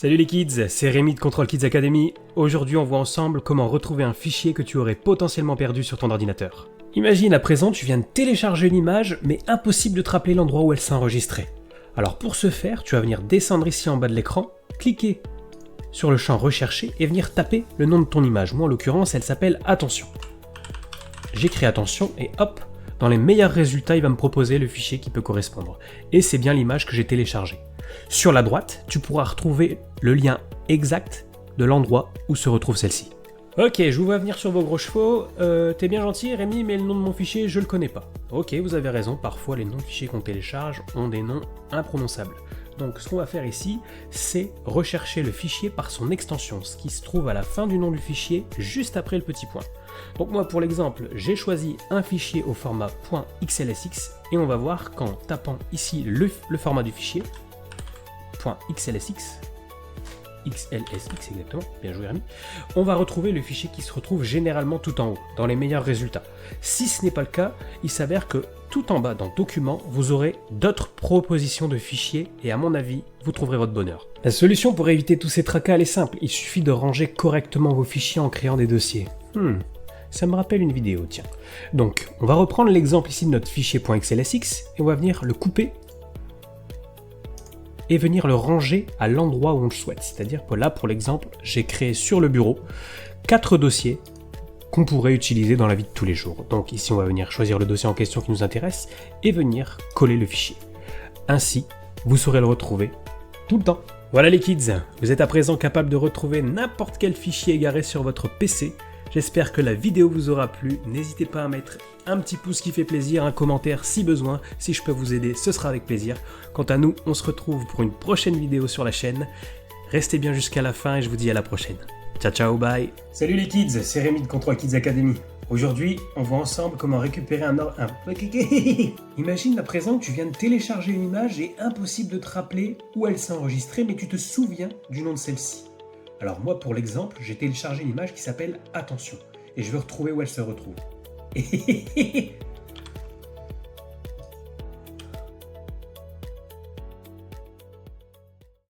Salut les kids, c'est Rémi de Control Kids Academy. Aujourd'hui on voit ensemble comment retrouver un fichier que tu aurais potentiellement perdu sur ton ordinateur. Imagine à présent tu viens de télécharger une image mais impossible de te rappeler l'endroit où elle s'est enregistrée. Alors pour ce faire, tu vas venir descendre ici en bas de l'écran, cliquer sur le champ rechercher et venir taper le nom de ton image. Moi en l'occurrence elle s'appelle Attention. J'écris Attention et hop, dans les meilleurs résultats il va me proposer le fichier qui peut correspondre. Et c'est bien l'image que j'ai téléchargée. Sur la droite, tu pourras retrouver le lien exact de l'endroit où se retrouve celle-ci. Ok, je vous vois venir sur vos gros chevaux. T'es bien gentil Rémi, mais le nom de mon fichier, je le connais pas. Ok, vous avez raison, parfois les noms de fichiers qu'on télécharge ont des noms imprononçables. Donc ce qu'on va faire ici, c'est rechercher le fichier par son extension, ce qui se trouve à la fin du nom du fichier, juste après le petit point. Donc moi pour l'exemple, j'ai choisi un fichier au format .xlsx et on va voir qu'en tapant ici le format du fichier, .xlsx, XLSX exactement, bien joué Rémi, on va retrouver le fichier qui se retrouve généralement tout en haut, dans les meilleurs résultats. Si ce n'est pas le cas, il s'avère que tout en bas dans Documents, vous aurez d'autres propositions de fichiers et à mon avis, vous trouverez votre bonheur. La solution pour éviter tous ces tracas, elle est simple, il suffit de ranger correctement vos fichiers en créant des dossiers. Ça me rappelle une vidéo, tiens. Donc, on va reprendre l'exemple ici de notre fichier .xlsx et on va venir le couper et venir le ranger à l'endroit où on le souhaite. C'est-à-dire que là, pour l'exemple, j'ai créé sur le bureau 4 dossiers qu'on pourrait utiliser dans la vie de tous les jours. Donc ici, on va venir choisir le dossier en question qui nous intéresse et venir coller le fichier. Ainsi, vous saurez le retrouver tout le temps. Voilà les kids, vous êtes à présent capable de retrouver n'importe quel fichier égaré sur votre PC. J'espère que la vidéo vous aura plu. N'hésitez pas à mettre un petit pouce qui fait plaisir, un commentaire si besoin. Si je peux vous aider, ce sera avec plaisir. Quant à nous, on se retrouve pour une prochaine vidéo sur la chaîne. Restez bien jusqu'à la fin et je vous dis à la prochaine. Ciao ciao, bye. Salut les kids, c'est Rémi de Control Kids Academy. Aujourd'hui, on voit ensemble comment récupérer un... Imagine à présent que tu viens de télécharger une image et impossible de te rappeler où elle s'est enregistrée, mais tu te souviens du nom de celle-ci. Alors moi, pour l'exemple, j'ai téléchargé une image qui s'appelle Attention, et je veux retrouver où elle se retrouve.